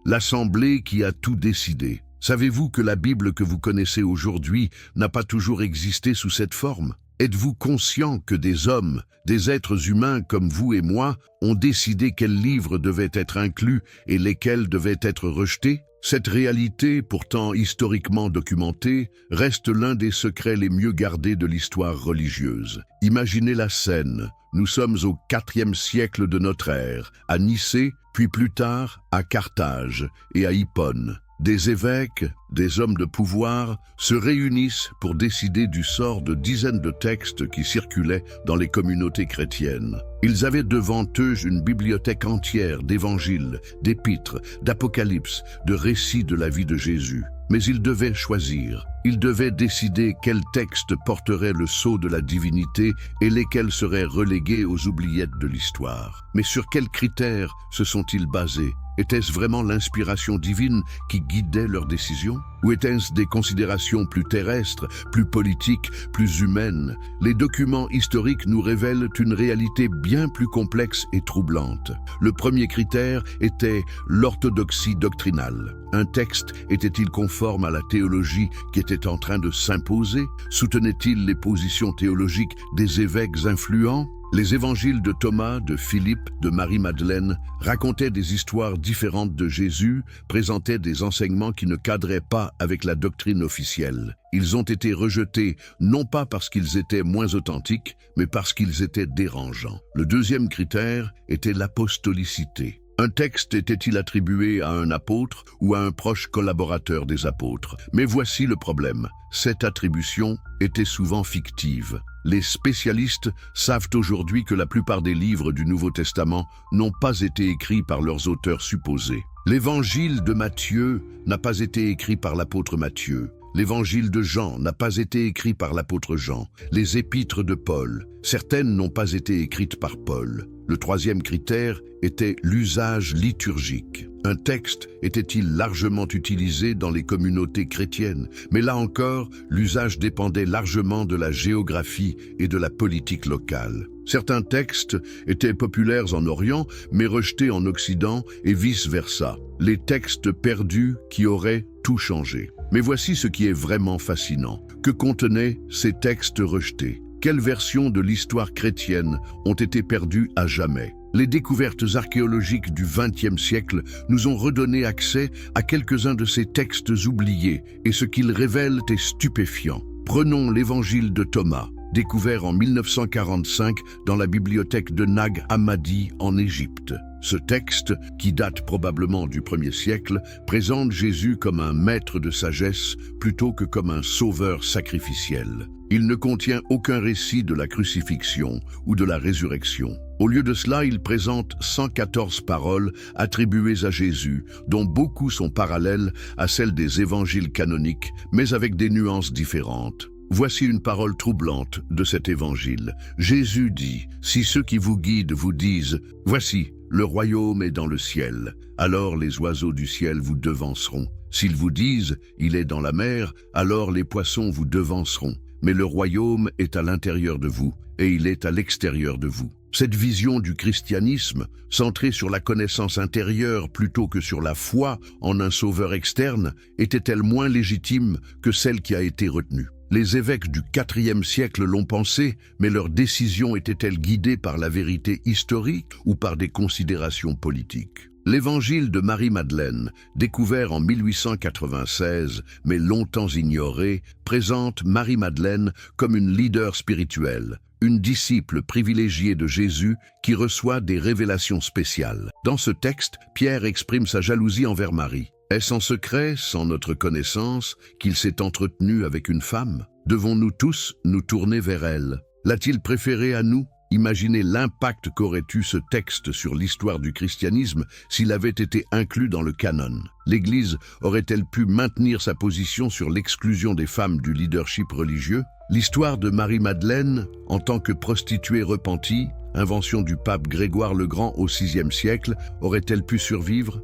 L'Assemblée qui a tout décidé. Savez-vous que la Bible que vous connaissez aujourd'hui n'a pas toujours existé sous cette forme? Êtes-vous conscient que des hommes, des êtres humains comme vous et moi, ont décidé quels livres devaient être inclus et lesquels devaient être rejetés? Cette réalité, pourtant historiquement documentée, reste l'un des secrets les mieux gardés de l'histoire religieuse. Imaginez la scène. Nous sommes au 4e siècle de notre ère, à Nicée, puis plus tard à Carthage et à Hippone. Des évêques, des hommes de pouvoir, se réunissent pour décider du sort de dizaines de textes qui circulaient dans les communautés chrétiennes. Ils avaient devant eux une bibliothèque entière d'évangiles, d'épîtres, d'apocalypses, de récits de la vie de Jésus. Mais ils devaient choisir. Ils devaient décider quels textes porteraient le sceau de la divinité et lesquels seraient relégués aux oubliettes de l'histoire. Mais sur quels critères se sont-ils basés? Était-ce vraiment l'inspiration divine qui guidait leurs décisions? Ou étaient-ce des considérations plus terrestres, plus politiques, plus humaines? Les documents historiques nous révèlent une réalité bien plus complexe et troublante. Le premier critère était l'orthodoxie doctrinale. Un texte était-il conforme à la théologie qui était en train de s'imposer? Soutenait-il les positions théologiques des évêques influents? Les évangiles de Thomas, de Philippe, de Marie-Madeleine racontaient des histoires différentes de Jésus, présentaient des enseignements qui ne cadraient pas avec la doctrine officielle. Ils ont été rejetés non pas parce qu'ils étaient moins authentiques, mais parce qu'ils étaient dérangeants. Le deuxième critère était l'apostolicité. Un texte était-il attribué à un apôtre ou à un proche collaborateur des apôtres? Mais voici le problème. Cette attribution était souvent fictive. Les spécialistes savent aujourd'hui que la plupart des livres du Nouveau Testament n'ont pas été écrits par leurs auteurs supposés. L'évangile de Matthieu n'a pas été écrit par l'apôtre Matthieu. L'évangile de Jean n'a pas été écrit par l'apôtre Jean. Les épîtres de Paul, certaines n'ont pas été écrites par Paul. Le troisième critère était l'usage liturgique. Un texte était-il largement utilisé dans les communautés chrétiennes? Mais là encore, l'usage dépendait largement de la géographie et de la politique locale. Certains textes étaient populaires en Orient, mais rejetés en Occident et vice-versa. Les textes perdus qui auraient tout changé. Mais voici ce qui est vraiment fascinant. Que contenaient ces textes rejetés? Quelles versions de l'histoire chrétienne ont été perdues à jamais? Les découvertes archéologiques du XXe siècle nous ont redonné accès à quelques-uns de ces textes oubliés, et ce qu'ils révèlent est stupéfiant. Prenons l'évangile de Thomas, découvert en 1945 dans la bibliothèque de Nag Hammadi en Égypte. Ce texte, qui date probablement du 1er siècle, présente Jésus comme un maître de sagesse plutôt que comme un sauveur sacrificiel. Il ne contient aucun récit de la crucifixion ou de la résurrection. Au lieu de cela, il présente 114 paroles attribuées à Jésus, dont beaucoup sont parallèles à celles des évangiles canoniques, mais avec des nuances différentes. Voici une parole troublante de cet évangile. Jésus dit, « Si ceux qui vous guident vous disent, « Voici, le royaume est dans le ciel », alors les oiseaux du ciel vous devanceront. S'ils vous disent, « Il est dans la mer », alors les poissons vous devanceront. Mais le royaume est à l'intérieur de vous, et il est à l'extérieur de vous. Cette vision du christianisme, centrée sur la connaissance intérieure plutôt que sur la foi en un sauveur externe, était-elle moins légitime que celle qui a été retenue? Les évêques du IVe siècle l'ont pensé, mais leurs décisions étaient-elles guidées par la vérité historique ou par des considérations politiques? L'évangile de Marie-Madeleine, découvert en 1896 mais longtemps ignoré, présente Marie-Madeleine comme une leader spirituelle, une disciple privilégiée de Jésus qui reçoit des révélations spéciales. Dans ce texte, Pierre exprime sa jalousie envers Marie. Est-ce en secret, sans notre connaissance, qu'il s'est entretenu avec une femme? Devons-nous tous nous tourner vers elle? L'a-t-il préférée à nous? Imaginez l'impact qu'aurait eu ce texte sur l'histoire du christianisme s'il avait été inclus dans le canon. L'Église aurait-elle pu maintenir sa position sur l'exclusion des femmes du leadership religieux? L'histoire de Marie-Madeleine, en tant que prostituée repentie, invention du pape Grégoire le Grand au VIe siècle, aurait-elle pu survivre?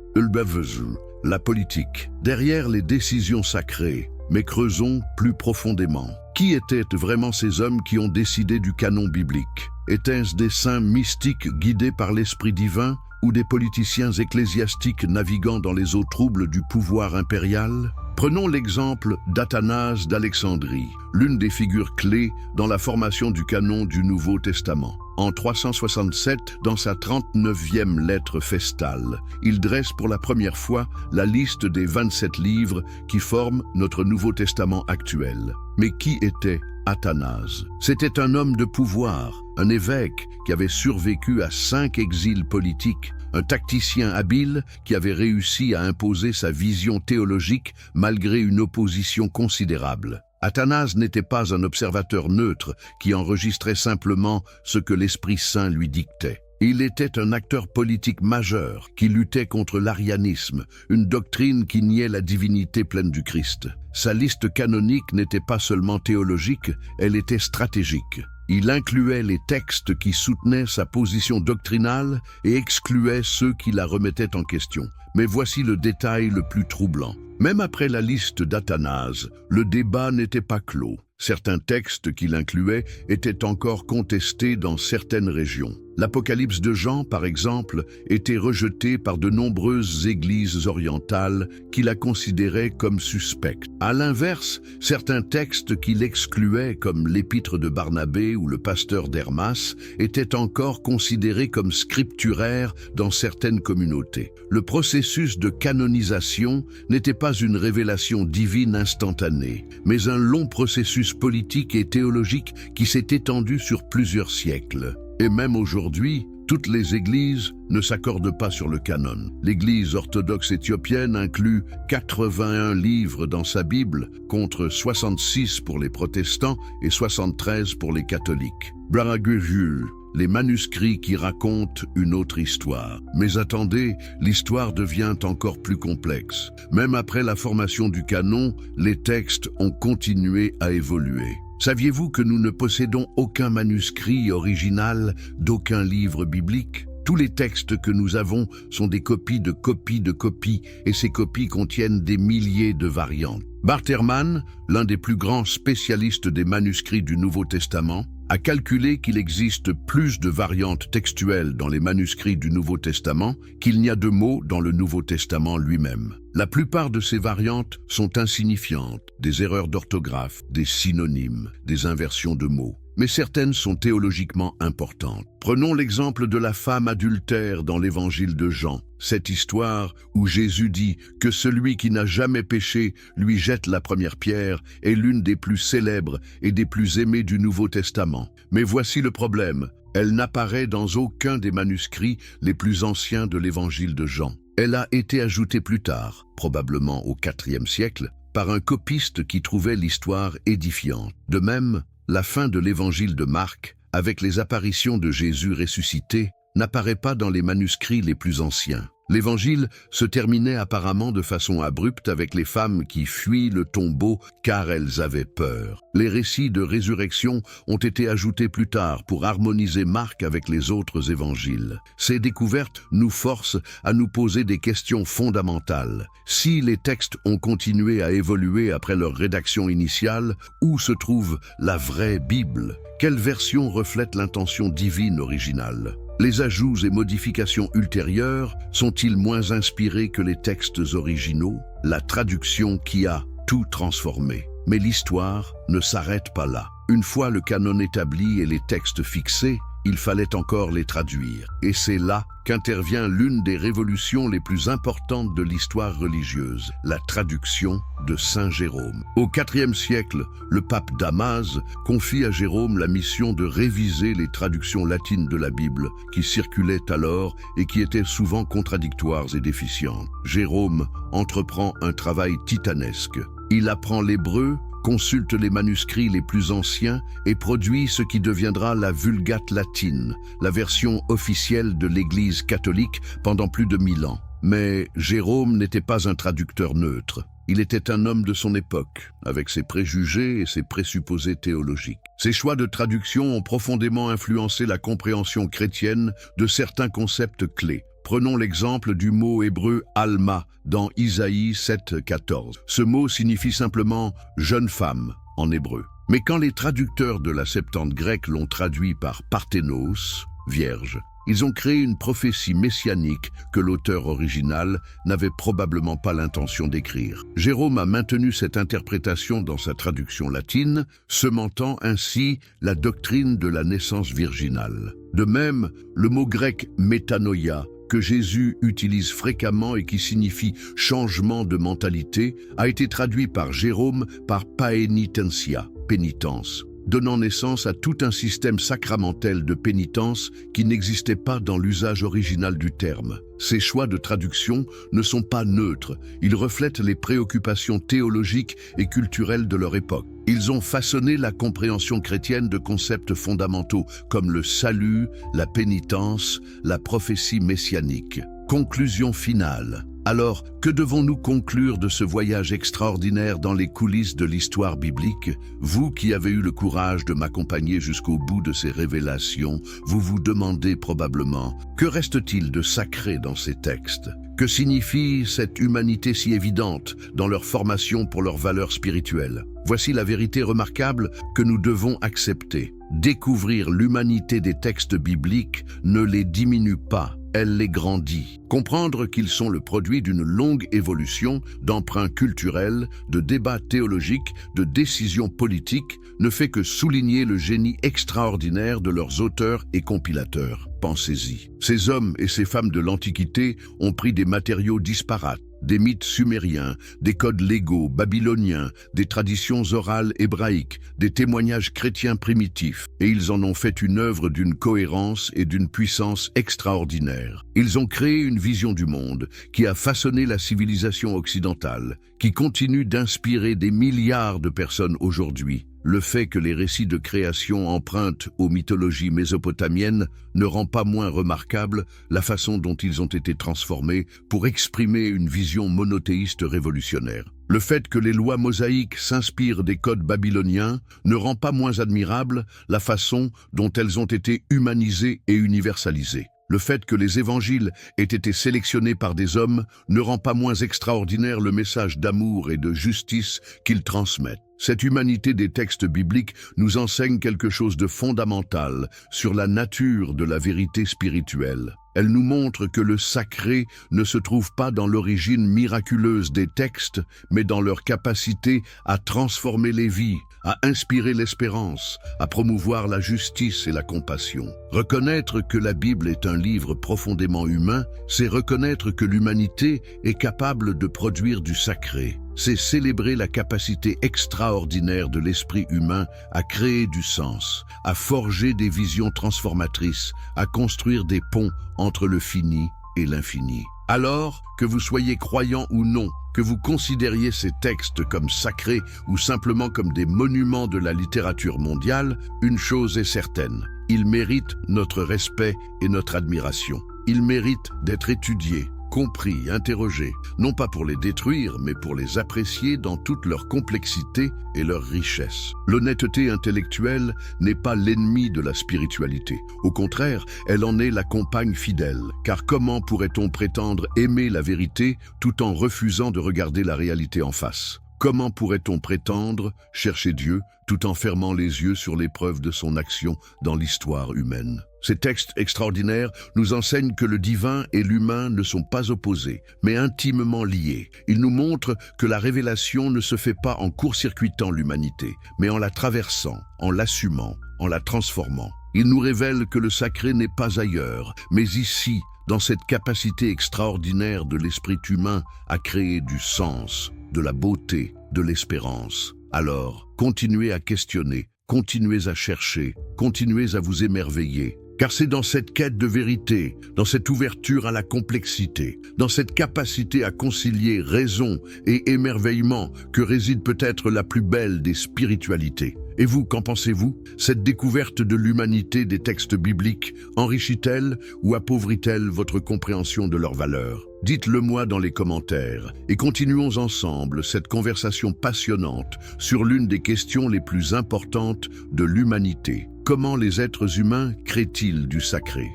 La politique. Derrière les décisions sacrées, mais creusons plus profondément. Qui étaient vraiment ces hommes qui ont décidé du canon biblique? Étaient-ce des saints mystiques guidés par l'Esprit divin ou des politiciens ecclésiastiques naviguant dans les eaux troubles du pouvoir impérial? Prenons l'exemple d'Athanase d'Alexandrie, l'une des figures clés dans la formation du canon du Nouveau Testament. En 367, dans sa 39e lettre festale, il dresse pour la première fois la liste des 27 livres qui forment notre Nouveau Testament actuel. Mais qui était Athanase? C'était un homme de pouvoir, un évêque qui avait survécu à 5 exils politiques, un tacticien habile qui avait réussi à imposer sa vision théologique malgré une opposition considérable. Athanase n'était pas un observateur neutre qui enregistrait simplement ce que l'Esprit Saint lui dictait. Il était un acteur politique majeur qui luttait contre l'arianisme, une doctrine qui niait la divinité pleine du Christ. Sa liste canonique n'était pas seulement théologique, elle était stratégique. Il incluait les textes qui soutenaient sa position doctrinale et excluait ceux qui la remettaient en question. Mais voici le détail le plus troublant. Même après la liste d'Athanase, le débat n'était pas clos. Certains textes qu'il incluait étaient encore contestés dans certaines régions. L'Apocalypse de Jean, par exemple, était rejeté par de nombreuses églises orientales qui la considéraient comme suspecte. À l'inverse, certains textes qu'il excluait, comme l'Épître de Barnabé ou le Pasteur d'Hermas, étaient encore considérés comme scripturaires dans certaines communautés. Le processus de canonisation n'était pas une révélation divine instantanée, mais un long processus politique et théologique qui s'est étendu sur plusieurs siècles. Et même aujourd'hui, toutes les églises ne s'accordent pas sur le canon. L'Église orthodoxe éthiopienne inclut 81 livres dans sa Bible, contre 66 pour les protestants et 73 pour les catholiques. Brahagujul, les manuscrits qui racontent une autre histoire. Mais attendez, l'histoire devient encore plus complexe. Même après la formation du canon, les textes ont continué à évoluer. Saviez-vous que nous ne possédons aucun manuscrit original d'aucun livre biblique? Tous les textes que nous avons sont des copies de copies de copies, et ces copies contiennent des milliers de variantes. Bart Ehrman, l'un des plus grands spécialistes des manuscrits du Nouveau Testament, a calculé qu'il existe plus de variantes textuelles dans les manuscrits du Nouveau Testament qu'il n'y a de mots dans le Nouveau Testament lui-même. La plupart de ces variantes sont insignifiantes, des erreurs d'orthographe, des synonymes, des inversions de mots. Mais certaines sont théologiquement importantes. Prenons l'exemple de la femme adultère dans l'Évangile de Jean. Cette histoire où Jésus dit que celui qui n'a jamais péché lui jette la première pierre est l'une des plus célèbres et des plus aimées du Nouveau Testament. Mais voici le problème, elle n'apparaît dans aucun des manuscrits les plus anciens de l'Évangile de Jean. Elle a été ajoutée plus tard, probablement au IVe siècle, par un copiste qui trouvait l'histoire édifiante. De même, la fin de l'Évangile de Marc, avec les apparitions de Jésus ressuscité, n'apparaît pas dans les manuscrits les plus anciens. L'Évangile se terminait apparemment de façon abrupte avec les femmes qui fuient le tombeau car elles avaient peur. Les récits de résurrection ont été ajoutés plus tard pour harmoniser Marc avec les autres évangiles. Ces découvertes nous forcent à nous poser des questions fondamentales. Si les textes ont continué à évoluer après leur rédaction initiale, où se trouve la vraie Bible? Quelle version reflète l'intention divine originale? Les ajouts et modifications ultérieures sont-ils moins inspirés que les textes originaux? La traduction qui a tout transformé. Mais l'histoire ne s'arrête pas là. Une fois le canon établi et les textes fixés, il fallait encore les traduire. Et c'est là qu'intervient l'une des révolutions les plus importantes de l'histoire religieuse, la traduction de Saint Jérôme. Au IVe siècle, le pape Damas confie à Jérôme la mission de réviser les traductions latines de la Bible, qui circulaient alors et qui étaient souvent contradictoires et déficientes. Jérôme entreprend un travail titanesque. Il apprend l'hébreu, consulte les manuscrits les plus anciens et produit ce qui deviendra la Vulgate latine, la version officielle de l'Église catholique pendant plus de 1000 ans. Mais Jérôme n'était pas un traducteur neutre. Il était un homme de son époque, avec ses préjugés et ses présupposés théologiques. Ses choix de traduction ont profondément influencé la compréhension chrétienne de certains concepts clés. Prenons l'exemple du mot hébreu « alma » dans Isaïe 7,14. Ce mot signifie simplement « jeune femme » en hébreu. Mais quand les traducteurs de la Septante grecque l'ont traduit par « parthénos », vierge, ils ont créé une prophétie messianique que l'auteur original n'avait probablement pas l'intention d'écrire. Jérôme a maintenu cette interprétation dans sa traduction latine, cementant ainsi la doctrine de la naissance virginale. De même, le mot grec « métanoïa » que Jésus utilise fréquemment et qui signifie « changement de mentalité », a été traduit par Jérôme par « paenitentia », pénitence, donnant naissance à tout un système sacramentel de pénitence qui n'existait pas dans l'usage original du terme. Ces choix de traduction ne sont pas neutres, ils reflètent les préoccupations théologiques et culturelles de leur époque. Ils ont façonné la compréhension chrétienne de concepts fondamentaux comme le salut, la pénitence, la prophétie messianique. Conclusion finale. Alors, que devons-nous conclure de ce voyage extraordinaire dans les coulisses de l'histoire biblique? Vous qui avez eu le courage de m'accompagner jusqu'au bout de ces révélations, vous vous demandez probablement, que reste-t-il de sacré dans ces textes? Que signifie cette humanité si évidente dans leur formation pour leurs valeurs spirituelles? Voici la vérité remarquable que nous devons accepter. Découvrir l'humanité des textes bibliques ne les diminue pas, elle les grandit. Comprendre qu'ils sont le produit d'une longue évolution, d'emprunts culturels, de débats théologiques, de décisions politiques, ne fait que souligner le génie extraordinaire de leurs auteurs et compilateurs. Pensez-y. Ces hommes et ces femmes de l'Antiquité ont pris des matériaux disparates, des mythes sumériens, des codes légaux babyloniens, des traditions orales hébraïques, des témoignages chrétiens primitifs, et ils en ont fait une œuvre d'une cohérence et d'une puissance extraordinaire. Ils ont créé une vision du monde qui a façonné la civilisation occidentale, qui continue d'inspirer des milliards de personnes aujourd'hui. Le fait que les récits de création empruntent aux mythologies mésopotamiennes ne rend pas moins remarquable la façon dont ils ont été transformés pour exprimer une vision monothéiste révolutionnaire. Le fait que les lois mosaïques s'inspirent des codes babyloniens ne rend pas moins admirable la façon dont elles ont été humanisées et universalisées. Le fait que les évangiles aient été sélectionnés par des hommes ne rend pas moins extraordinaire le message d'amour et de justice qu'ils transmettent. Cette humanité des textes bibliques nous enseigne quelque chose de fondamental sur la nature de la vérité spirituelle. Elle nous montre que le sacré ne se trouve pas dans l'origine miraculeuse des textes, mais dans leur capacité à transformer les vies, à inspirer l'espérance, à promouvoir la justice et la compassion. Reconnaître que la Bible est un livre profondément humain, c'est reconnaître que l'humanité est capable de produire du sacré. C'est célébrer la capacité extraordinaire de l'esprit humain à créer du sens, à forger des visions transformatrices, à construire des ponts entre le fini et l'infini. Alors, que vous soyez croyant ou non, que vous considériez ces textes comme sacrés ou simplement comme des monuments de la littérature mondiale, une chose est certaine, ils méritent notre respect et notre admiration. Ils méritent d'être étudiés, compris, interrogés, non pas pour les détruire, mais pour les apprécier dans toute leur complexité et leur richesse. L'honnêteté intellectuelle n'est pas l'ennemi de la spiritualité. Au contraire, elle en est la compagne fidèle. Car comment pourrait-on prétendre aimer la vérité tout en refusant de regarder la réalité en face ? Comment pourrait-on prétendre chercher Dieu tout en fermant les yeux sur l'épreuve de son action dans l'histoire humaine? Ces textes extraordinaires nous enseignent que le divin et l'humain ne sont pas opposés, mais intimement liés. Ils nous montrent que la révélation ne se fait pas en court-circuitant l'humanité, mais en la traversant, en l'assumant, en la transformant. Ils nous révèlent que le sacré n'est pas ailleurs, mais ici, dans cette capacité extraordinaire de l'esprit humain à créer du sens, de la beauté, de l'espérance. Alors, continuez à questionner, continuez à chercher, continuez à vous émerveiller. Car c'est dans cette quête de vérité, dans cette ouverture à la complexité, dans cette capacité à concilier raison et émerveillement que réside peut-être la plus belle des spiritualités. Et vous, qu'en pensez-vous? Cette découverte de l'humanité des textes bibliques enrichit-elle ou appauvrit-elle votre compréhension de leurs valeurs? Dites-le moi dans les commentaires et continuons ensemble cette conversation passionnante sur l'une des questions les plus importantes de l'humanité. Comment les êtres humains créent-ils du sacré?